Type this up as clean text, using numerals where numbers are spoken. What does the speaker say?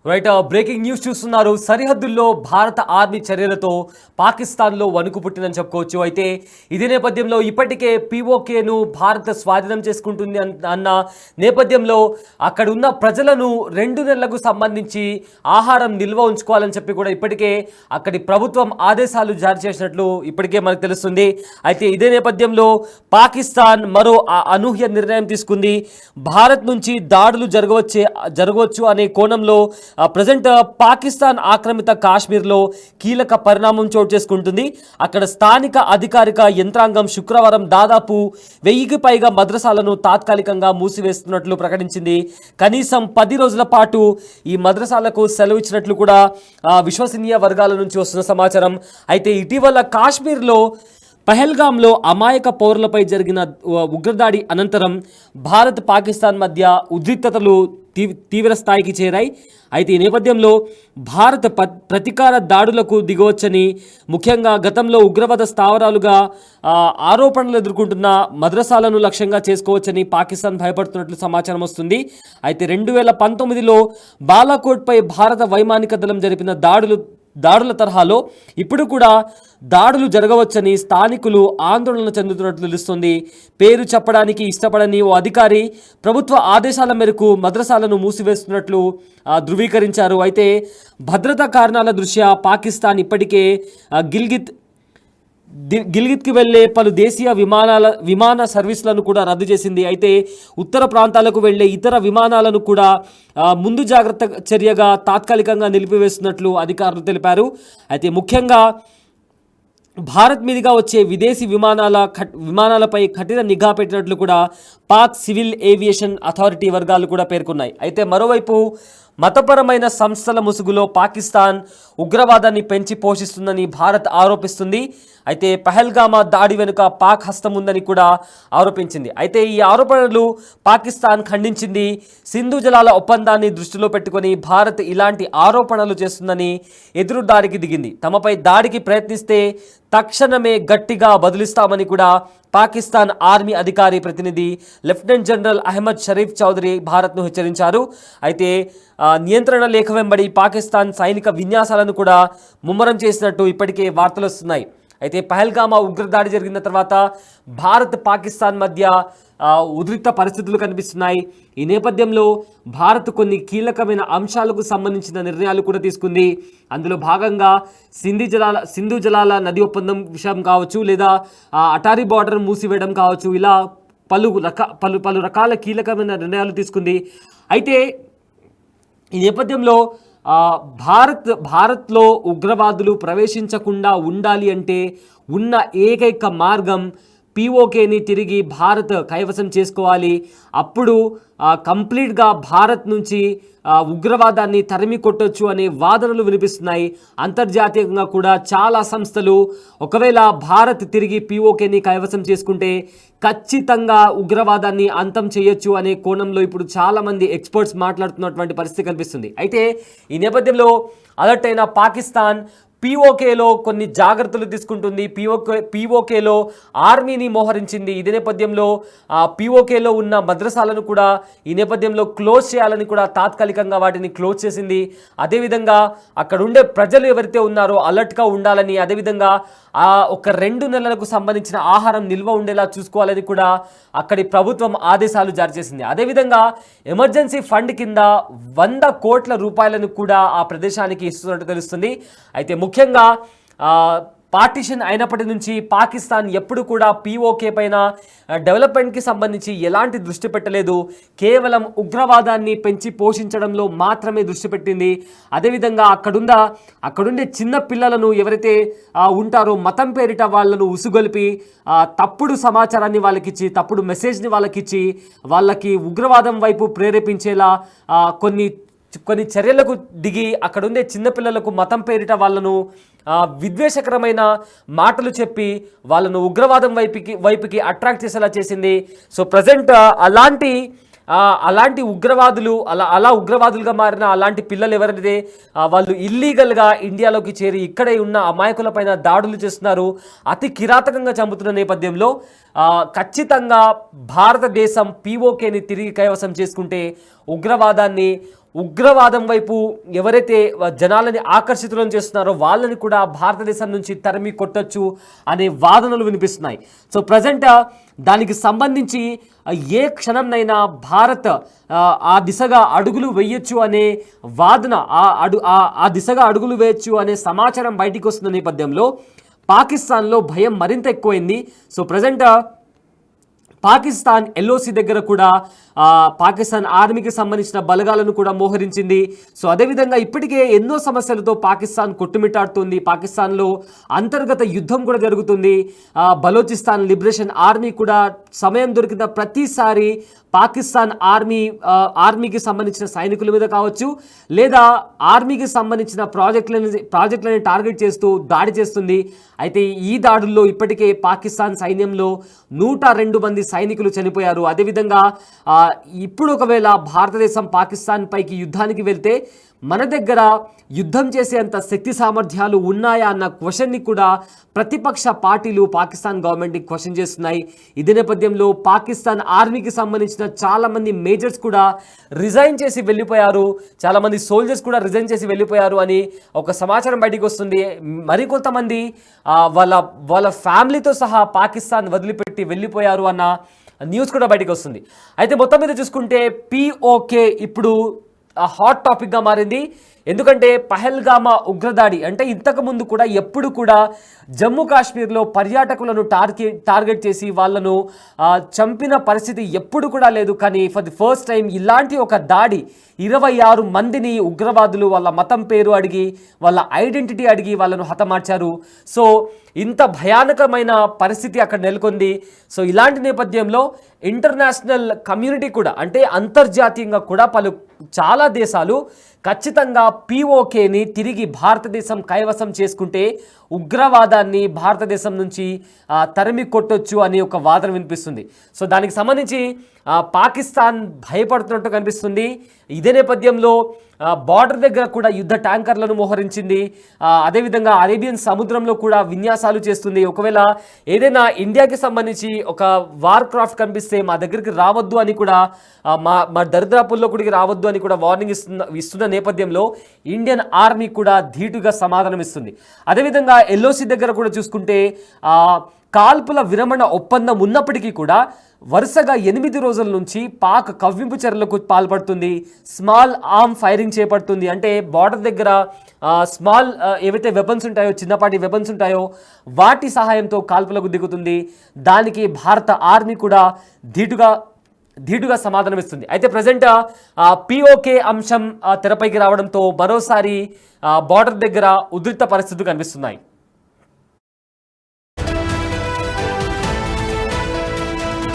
Right breaking news చూస్తున్నారు. సరిహద్దుల్లో భారత ఆర్మీ చర్యలతో పాకిస్తాన్లో వణుకు పుట్టిందని చెప్పుకోవచ్చు. అయితే ఇదే నేపథ్యంలో ఇప్పటికే పీఓకేను భారత్ స్వాధీనం చేసుకుంటుంది అన్న నేపథ్యంలో అక్కడ ఉన్న ప్రజలను 2 నెలలకు సంబంధించి ఆహారం నిల్వ ఉంచుకోవాలని చెప్పి కూడా ఇప్పటికే అక్కడి ప్రభుత్వం ఆదేశాలు జారీ చేసినట్లు ఇప్పటికే మనకు తెలుస్తుంది. అయితే ఇదే నేపథ్యంలో పాకిస్తాన్ మరో అనూహ్య నిర్ణయం తీసుకుంది. భారత్ నుంచి దాడులు జరగవచ్చు అనే కోణంలో ప్రజెంట్ పాకిస్తాన్ ఆక్రమిత కాశ్మీర్లో కీలక పరిణామం చోటు చేసుకుంటుంది. అక్కడ స్థానిక అధికారిక యంత్రాంగం శుక్రవారం దాదాపు 1000కి పైగా మద్రసాలను తాత్కాలికంగా మూసివేస్తున్నట్లు ప్రకటించింది. కనీసం 10 రోజుల పాటు ఈ మద్రసాలకు సెలవు ఇచ్చినట్లు కూడా విశ్వసనీయ వర్గాల నుంచి వస్తున్న సమాచారం. అయితే ఇటీవల కాశ్మీర్లో పహల్గామ్లో అమాయక పౌరులపై జరిగిన ఉగ్రదాడి అనంతరం భారత్ పాకిస్తాన్ మధ్య ఉద్రిక్తతలు తీవ్ర స్థాయికి చేరాయి. అయితే ఈ నేపథ్యంలో భారత్ ప్రతీకార దాడులకు దిగవచ్చని, ముఖ్యంగా గతంలో ఉగ్రవాద స్థావరాలుగా ఆరోపణలు ఎదుర్కొంటున్న మద్రసాలను లక్ష్యంగా చేసుకోవచ్చని పాకిస్తాన్ భయపడుతున్నట్లు సమాచారం వస్తుంది. అయితే 2019లో బాలాకోట్పై భారత వైమానిక దళం జరిపిన దాడుల తరహాలో ఇప్పుడు కూడా దాడులు జరగవచ్చని స్థానికులు ఆందోళన చెందుతున్నట్లు తెలుస్తుంది. పేరు చెప్పడానికి ఇష్టపడని ఓ అధికారి ప్రభుత్వ ఆదేశాల మేరకు మద్రసాలను మూసివేస్తున్నట్లు ధృవీకరించారు. అయితే భద్రతా కారణాల దృష్ట్యా పాకిస్తాన్ ఇప్పటికే గిల్గిత్కి వెళ్లే పలు దేశీయ విమాన సర్వీసులను కూడా రద్దు చేసింది. అయితే ఉత్తర ప్రాంతాలకు వెళ్లే ఇతర విమానాలను కూడా ముందు జాగ్రత్త చర్యగా తాత్కాలికంగా నిలిపివేస్తున్నట్లు అధికారులు తెలిపారు. అయితే ముఖ్యంగా భారత్ మీదుగా వచ్చే విదేశీ విమానాలపై కఠిన నిఘా పెట్టినట్లు కూడా పాక్ సివిల్ ఏవియేషన్ అథారిటీ వర్గాలు కూడా పేర్కొన్నాయి. అయితే మరోవైపు మతపరమైన సంస్థల ముసుగులో పాకిస్తాన్ ఉగ్రవాదాన్ని పెంచి పోషిస్తుందని భారత్ ఆరోపిస్తుంది. అయితే పహల్గామా దాడి వెనుక పాక్ హస్తం ఉందని కూడా ఆరోపించింది. అయితే ఈ ఆరోపణలు పాకిస్తాన్ ఖండించింది. సింధు జలాల ఒప్పందాన్ని దృష్టిలో పెట్టుకొని భారత్ ఇలాంటి ఆరోపణలు చేస్తుందని ఎదురుదాడికి దిగింది. తమపై దాడికి ప్రయత్నిస్తే తక్షణమే గట్టిగా బదులిస్తామని కూడా పాకిస్తాన్ ఆర్మీ అధికారి ప్రతినిధి లెఫ్టినెంట్ జనరల్ అహ్మద్ షరీఫ్ చౌదరి భారత్ను హెచ్చరించారు. అయితే నియంత్రణ లేఖ వెంబడి పాకిస్తాన్ సైనిక విన్యాసాలను కూడా ముమ్మరం చేసినట్టు ఇప్పటికే వార్తలు వస్తున్నాయి. అయితే పహల్గామా ఉగ్రదాడి జరిగిన తర్వాత భారత్ పాకిస్తాన్ మధ్య ఉద్రిక్త పరిస్థితులు కనిపిస్తున్నాయి. ఈ నేపథ్యంలో భారత్ కొన్ని కీలకమైన అంశాలకు సంబంధించిన నిర్ణయాలు కూడా తీసుకుంది. అందులో భాగంగా సింధు జలాల నది ఒప్పందం విషయం కావచ్చు, లేదా అటారీ బార్డర్ మూసివేయడం కావచ్చు, ఇలా పలు రకాల కీలకమైన నిర్ణయాలు తీసుకుంది. అయితే ఈ నేపథ్యంలో భారత్లో ఉగ్రవాదులు ప్రవేశించకుండా ఉండాలి అంటే ఉన్న ఏకైక మార్గం పీఓకేని తిరిగి భారత్ కైవసం చేసుకోవాలి. అప్పుడు కంప్లీట్గా భారత్ నుంచి ఉగ్రవాదాన్ని తరిమి కొట్టొచ్చు అనే వాదనలు వినిపిస్తున్నాయి. అంతర్జాతీయంగా కూడా చాలా సంస్థలు ఒకవేళ భారత్ తిరిగి పీఓకేని కైవసం చేసుకుంటే ఖచ్చితంగా ఉగ్రవాదాన్ని అంతం చేయొచ్చు అనే కోణంలో ఇప్పుడు చాలామంది ఎక్స్పర్ట్స్ మాట్లాడుతున్నటువంటి పరిస్థితి కనిపిస్తుంది. అయితే ఈ నేపథ్యంలో అలర్ట్ అయిన పాకిస్తాన్ పీఓకేలో కొన్ని జాగ్రత్తలు తీసుకుంటుంది. పీఓకేలో ఆర్మీని మోహరించింది. ఇదే నేపథ్యంలో పీఓకేలో ఉన్న మద్రసాలను కూడా ఈ నేపథ్యంలో క్లోజ్ చేయాలని కూడా తాత్కాలికంగా వాటిని క్లోజ్ చేసింది. అదేవిధంగా అక్కడ ఉండే ప్రజలు ఎవరైతే ఉన్నారో అలర్ట్గా ఉండాలని, అదేవిధంగా ఒక 2 నెలలకు సంబంధించిన ఆహారం నిల్వ ఉండేలా చూసుకోవాలని కూడా అక్కడి ప్రభుత్వం ఆదేశాలు జారీ చేసింది. అదేవిధంగా ఎమర్జెన్సీ ఫండ్ కింద 100 కోట్ల రూపాయలను కూడా ఆ ప్రదేశానికి ఇస్తున్నట్టు తెలుస్తుంది. అయితే ముఖ్యంగా పార్టిషన్ అయినప్పటి నుంచి పాకిస్తాన్ ఎప్పుడు కూడా పీఓకే పైన డెవలప్మెంట్కి సంబంధించి ఎలాంటి దృష్టి పెట్టలేదు. కేవలం ఉగ్రవాదాన్ని పెంచి పోషించడంలో మాత్రమే దృష్టి పెట్టింది. అదేవిధంగా అక్కడుండే చిన్న పిల్లలను ఎవరైతే ఉంటారో మతం పేరిట వాళ్ళను ఉసుగొలిపి తప్పుడు సమాచారాన్ని వాళ్ళకిచ్చి, తప్పుడు మెసేజ్ని వాళ్ళకిచ్చి, వాళ్ళకి ఉగ్రవాదం వైపు ప్రేరేపించేలా కొన్ని చర్యలకు దిగి అక్కడుండే చిన్నపిల్లలకు మతం పేరిట వాళ్ళను విద్వేషకరమైన మాటలు చెప్పి వాళ్ళను ఉగ్రవాదం వైపుకి అట్రాక్ట్ చేసేలా చేసింది. సో ప్రజెంట్ అలాంటి ఉగ్రవాదులు అలా ఉగ్రవాదులుగా మారిన అలాంటి పిల్లలు ఎవరైతే వాళ్ళు ఇల్లీగల్గా ఇండియాలోకి చేరి ఇక్కడే ఉన్న అమాయకులపైన దాడులు చేస్తున్నారు, అతి కిరాతకంగా చంపుతున్న నేపథ్యంలో ఖచ్చితంగా భారతదేశం పీఓకేని తిరిగి కైవసం చేసుకుంటే ఉగ్రవాదం వైపు ఎవరైతే జనాలని ఆకర్షితులను చేస్తున్నారో వాళ్ళని కూడా భారతదేశం నుంచి తరిమి కొట్టొచ్చు అనే వాదనలు వినిపిస్తున్నాయి. సో ప్రజెంట్ దానికి సంబంధించి ఏ క్షణంనైనా భారత్ ఆ దిశగా అడుగులు వేయొచ్చు అనే వాదన, ఆ దిశగా అడుగులు వేయొచ్చు అనే సమాచారం బయటికి వస్తున్న నేపథ్యంలో పాకిస్తాన్లో భయం మరింత ఎక్కువైంది. సో ప్రజెంట్ పాకిస్తాన్ ఎల్ఓసి దగ్గర కూడా పాకిస్తాన్ ఆర్మీకి సంబంధించిన బలగాలను కూడా మోహరించింది. సో అదేవిధంగా ఇప్పటికే ఎన్నో సమస్యలతో పాకిస్తాన్ కొట్టుమిట్టాడుతుంది. పాకిస్తాన్లో అంతర్గత యుద్ధం కూడా జరుగుతుంది. బలోచిస్తాన్ లిబరేషన్ ఆర్మీ కూడా సమయం దొరికిన ప్రతిసారి పాకిస్తాన్ ఆర్మీకి సంబంధించిన సైనికుల మీద కావచ్చు, లేదా ఆర్మీకి సంబంధించిన ప్రాజెక్టులని టార్గెట్ చేస్తూ దాడి చేస్తుంది. అయితే ఈ దాడుల్లో ఇప్పటికే పాకిస్తాన్ సైన్యంలో 102 మంది సైనికులు చనిపోయారు. అదేవిధంగా ఇప్పుడు ఒకవేళ భారతదేశం పాకిస్తాన్ పైకి యుద్ధానికి వెళ్తే మన దగ్గర యుద్ధం చేసేంత శక్తి సామర్థ్యాలు ఉన్నాయా అన్న క్వశ్చన్ని కూడా ప్రతిపక్ష పార్టీలు పాకిస్తాన్ గవర్నమెంట్ని క్వశ్చన్ చేస్తున్నాయి. ఇదే నేపథ్యంలో పాకిస్తాన్ ఆర్మీకి సంబంధించిన చాలామంది మేజర్స్ కూడా రిజైన్ చేసి వెళ్ళిపోయారు, చాలామంది సోల్జర్స్ కూడా రిజైన్ చేసి వెళ్ళిపోయారు అని ఒక సమాచారం బయటికి వస్తుంది. మరికొంతమంది వాళ్ళ ఫ్యామిలీతో సహా పాకిస్తాన్ వదిలిపెట్టి వెళ్ళిపోయారు అన్న న్యూస్ కూడా బయటకు వస్తుంది. అయితే మొత్తం మీద చూసుకుంటే పిఓకే ఇప్పుడు హాట్ టాపిక్గా మారింది. ఎందుకంటే పహల్గామా ఉగ్రదాడి అంటే ఇంతకుముందు కూడా ఎప్పుడు కూడా జమ్మూ కాశ్మీర్లో పర్యాటకులను టార్గెట్ చేసి వాళ్ళను చంపిన పరిస్థితి ఎప్పుడు కూడా లేదు. కానీ ఫర్ ది ఫస్ట్ టైం ఇలాంటి ఒక దాడి 26 మందిని ఉగ్రవాదులు వాళ్ళ మతం పేరు అడిగి, వాళ్ళ ఐడెంటిటీ అడిగి వాళ్ళను హతమార్చారు. సో ఇంత భయానకమైన పరిస్థితి అక్కడ నెలకొంది. సో ఇలాంటి నేపథ్యంలో ఇంటర్నేషనల్ కమ్యూనిటీ కూడా అంటే అంతర్జాతీయంగా కూడా చాలా దేశాలు ఖచ్చితంగా పిఓకేని తిరిగి భారతదేశం కైవసం చేసుకుంటే ఉగ్రవాదాన్ని భారతదేశం నుంచి తరిమి కొట్టొచ్చు అని ఒక వాదన వినిపిస్తుంది. సో దానికి సంబంధించి పాకిస్తాన్ భయపడుతున్నట్టు కనిపిస్తుంది. ఇదే నేపథ్యంలో బార్డర్ దగ్గర కూడా యుద్ధ ట్యాంకర్లను మోహరించింది. అదేవిధంగా అరేబియన్ సముద్రంలో కూడా విన్యాసాలు చేస్తుంది. ఒకవేళ ఏదైనా ఇండియాకి సంబంధించి ఒక వార్ క్రాఫ్ట్ కనిపిస్తే మా దగ్గరికి రావద్దు అని కూడా మా దరిద్రాపుల్లో కూడా రావద్దు అని కూడా వార్నింగ్ ఇస్తున్న నేపథ్యంలో ఇండియన్ ఆర్మీ కూడా ధీటుగా సమాధానం ఇస్తుంది. అదేవిధంగా ఎల్ఓసి దగ్గర కూడా చూసుకుంటే కాల్పుల విరమణ ఒప్పందం ఉన్నప్పటికీ కూడా వరుసగా 8 రోజుల నుంచి పాక్ కవ్వింపు చర్యలకు పాల్పడుతుంది. స్మాల్ ఆర్మ్ ఫైరింగ్ చేపడుతుంది. అంటే బార్డర్ దగ్గర స్మాల్ ఏవైతే వెపన్స్ ఉంటాయో, చిన్నపాటి వెపన్స్ ఉంటాయో వాటి సహాయంతో కాల్పులకు దిగుతుంది. దానికి భారత ఆర్మీ కూడా ధీటుగా సమాధానం ఇస్తుంది. అయితే ప్రజెంట్ పిఓకే అంశం తెరపైకి రావడంతో మరోసారి బార్డర్ దగ్గర ఉద్రిక్త పరిస్థితులు కనిపిస్తున్నాయి.